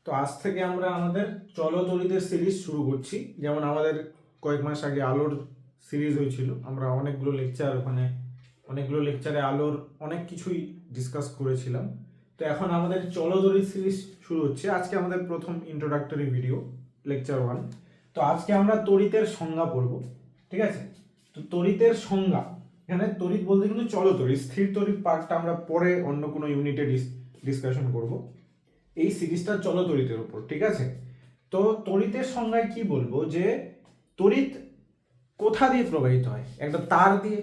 তো আজ থেকে আমরা আমাদের চলতরিতের সিরিজ শুরু করছি। যেমন আমাদের কয়েক মাস আগে আলোর সিরিজ হয়েছিল, আমরা অনেকগুলো লেকচারে আলোর অনেক কিছুই ডিসকাস করেছিলাম। তো এখন আমাদের চলতরিত সিরিজ শুরু হচ্ছে। আজকে আমাদের প্রথম ইন্ট্রোডাক্টরি ভিডিও, লেকচার 1। তো আজকে আমরা তড়িতের সংজ্ঞা পড়ব, ঠিক আছে? তো তড়িতের সংজ্ঞা, এখানে তড়িৎ বলতে কিন্তু চলতড়িৎ, স্থির তড়িৎ পার্টটা আমরা পরে অন্য কোনো ইউনিটে ডিসকাশন করব। এই সিরিজটা চলতড়িতের উপর, ঠিক আছে? তো তড়িতের সংজ্ঞায় কি বলবো, যে তড়িৎ কোথা দিয়ে প্রবাহিত হয়? একটা তার দিয়ে।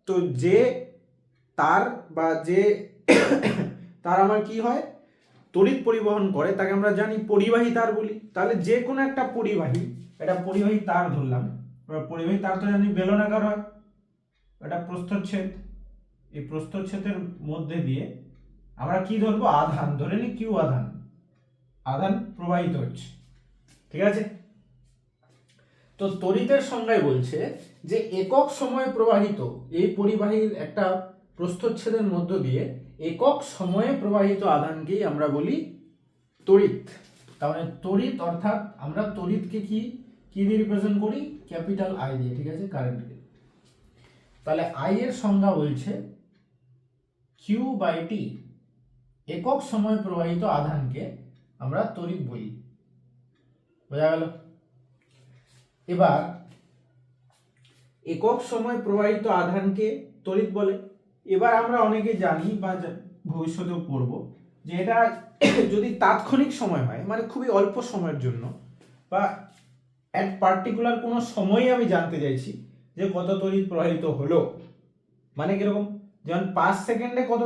তো যে তার বা যে তার আমার কি হয়, তড়িৎ পরিবহন করে, তাকে আমরা জানি পরিবাহী তার বলি। তাহলে যে কোনো একটা পরিবাহী তার ধরলাম, পরিবাহী তার তো জানি বেলনাকার হয়, এটা প্রস্থচ্ছেদ। এই প্রস্থচ্ছেদের মধ্যে দিয়ে আমরা কি ধরবো, আধান ধরে নি, কিউ আধান প্রবাহিত হচ্ছে, ঠিক আছে? তো তড়িতের সংজ্ঞায় বলছে যে একক সময়ে প্রবাহিত এই পরিবাহীর একটা প্রস্থচ্ছেদের মধ্য দিয়ে একক সময়ে প্রবাহিত আধানকেই আমরা বলি তড়িৎ। তাহলে তড়িৎ অর্থাৎ আমরা তড়িৎকে কি দিয়ে রিপ্রেজেন্ট করি? ক্যাপিটাল আই দিয়ে, ঠিক আছে, কারেন্টকে। তাহলে আই এর সংজ্ঞা বলছে কিউ বাই টি, একক সময়ে প্রবাহিত আধানকে আমরা তড়িৎ বলি। বোঝা গেল? এবার একক সময় প্রবাহিত আধানকে তড়িৎ বলে। এবার আমরা অনেকে জানি বা ভবিষ্যতেও পড়ব যে এটা যদি তাৎক্ষণিক সময় হয়, মানে খুবই অল্প সময়ের জন্য, বা অ্যাট পার্টিকুলার কোনো সময়ে আমি জানতে চাইছি যে কত তড়িৎ প্রবাহিত হলো, মানে কিরকম, যেমন 5 সেকেন্ডে কত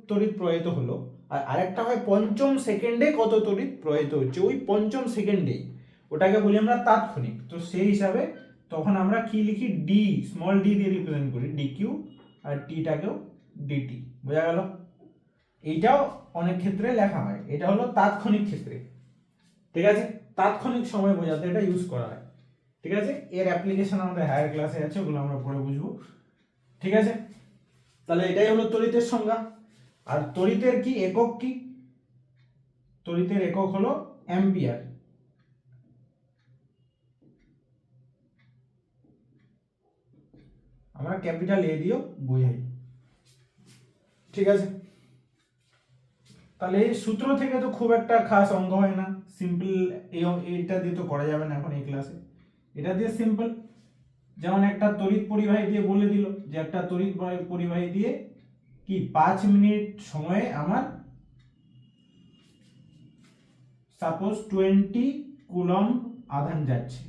তড়িৎ প্রবাহিত হলো, আর আরেকটা হয় পঞ্চম সেকেন্ডে কত তড়িৎ প্রবাহিত হচ্ছে, ওই পঞ্চম সেকেন্ডেই, ওটাকে বলি আমরা তাৎক্ষণিক। তো সেই হিসাবে তখন আমরা কি লিখি, ডি, স্মল ডি দিয়ে রিপ্রেজেন্ট করি, ডি কিউ, আর টিটাকেও ডিটি। বোঝা গেল? এইটাও অনেক ক্ষেত্রে লেখা হয়, এটা হলো তাৎক্ষণিক ক্ষেত্রে, ঠিক আছে? তাৎক্ষণিক সময় বোঝাতে এটা ইউজ করা হয়, ঠিক আছে? এর অ্যাপ্লিকেশন আমাদের হায়ার ক্লাসে আছে, ওগুলো আমরা পরে বুঝবো, ঠিক আছে? তাহলে এটাই হলো তড়িতের সংজ্ঞা। আর তড়িতের কি একক কি? তড়িতের একক হলো অ্যাম্পিয়ার। আমরা ক্যাপিটাল এ দিয়েও বোঝাই, ঠিক আছে? তাহলে এই সূত্র থেকে তো খুব একটা খাস অঙ্ক হয় না, সিম্পল। এইটা দিয়ে তো করা যাবে না এখন এই ক্লাসে, এটা দিয়ে সিম্পল। যেমন একটা তড়িৎ পরিবাহী দিয়ে বলে দিল যে একটা তড়িৎ পরিবাহী দিয়ে কি 5 মিনিট সময়ে আমার সাপোজ 20 কুলম্ব আধান যাচ্ছে।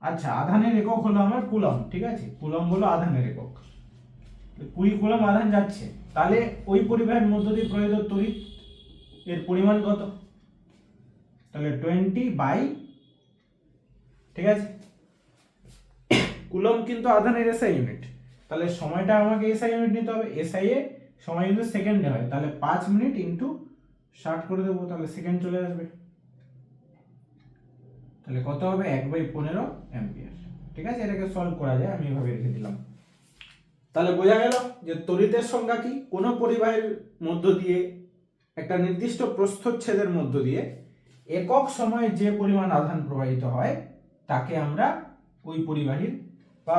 আচ্ছা, আধানের একক হলো আমার কুলম্ব, ঠিক আছে? কুলম্ব হলো আধানের একক। 20 কুলম্ব আধান যাচ্ছে, তাহলে ওই পরিবাহের মধ্য দিয়ে প্রবাহিত তড়িৎ এর পরিমাণ কত? তাহলে 20 বাই, ঠিক আছে, কুলম্ব কিন্তু আধানের এসআই ইউনিট, তাহলে সময়টা আমাকে এসআই ইউনিট নিতে হবে। এসআই এ সময় কিন্তু সেকেন্ডে হয়, তাহলে 5 মিনিট ইন্টু 60 করে দেবো, তাহলে সেকেন্ড চলে আসবে। তাহলে কত হবে? 1/15 অ্যাম্পিয়ার, ঠিক আছে? এটাকে সলভ করা যায়, আমি এভাবে রেখে দিলাম। তাহলে বোঝা গেল যে তড়িতের সংজ্ঞা কি? কোনো পরিবাহের মধ্য দিয়ে, একটা নির্দিষ্ট প্রস্থচ্ছেদের মধ্য দিয়ে একক সময়ে যে পরিমাণ আধান প্রবাহিত হয় তাকে আমরা ওই পরিবাহীর বা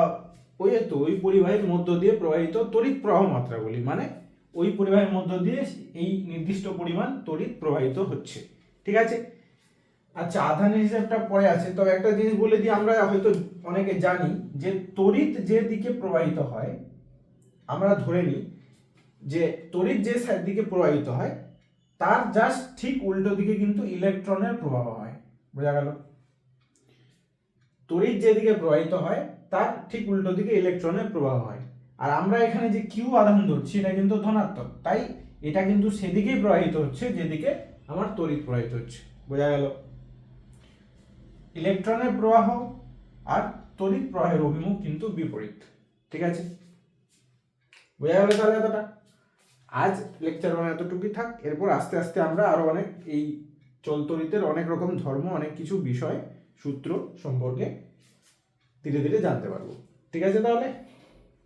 ওই পরিবাহীর মধ্য দিয়ে প্রবাহিত তড়িৎ প্রবাহ মাত্রা বলি, মানে ওই পরিবাহীর মধ্য দিয়ে এই নির্দিষ্ট পরিমাণ তড়িৎ প্রবাহিত হচ্ছে, ঠিক আছে? আচ্ছা, আধানের হিসাবটা পরে আছে, তবে একটা জিনিস বলে দিই, আমরা হয়তো অনেকে জানি যে তড়িৎ যে দিকে প্রবাহিত হয়, আমরা ধরে নিই যে তড়িৎ যে দিকে প্রবাহিত হয় তার জাস্ট ঠিক উল্টো দিকে কিন্তু ইলেকট্রনের প্রবাহ হয়। বোঝা গেল? তড়িৎ যেদিকে প্রবাহিত হয় তার ঠিক উল্টো দিকে ইলেকট্রনের প্রবাহ হয়। আর আমরা এখানে যে কিউ আধান ধরছি এটা কিন্তু ধনাত্মক, তাই এটা কিন্তু সেদিকেই প্রবাহিত হচ্ছে যেদিকে আমার তড়িৎ প্রবাহিত হচ্ছে। বোঝা গেল? ইলেকট্রনের প্রবাহ আর তড়িৎ প্রবাহের অভিমুখ কিন্তু বিপরীত, ঠিক আছে? বোঝা গেল তাহলে এতটা? আজ লেকচার এতটুকুই থাক। এরপর আস্তে আস্তে আমরা আরো অনেক এই চলতড়িতের অনেক রকম ধর্ম, অনেক কিছু বিষয়, সূত্র সম্পর্কে ধীরে ধীরে জানতে পারবো, ঠিক আছে? তাহলে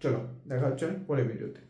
চলো, দেখা হচ্ছে পরের ভিডিওতে।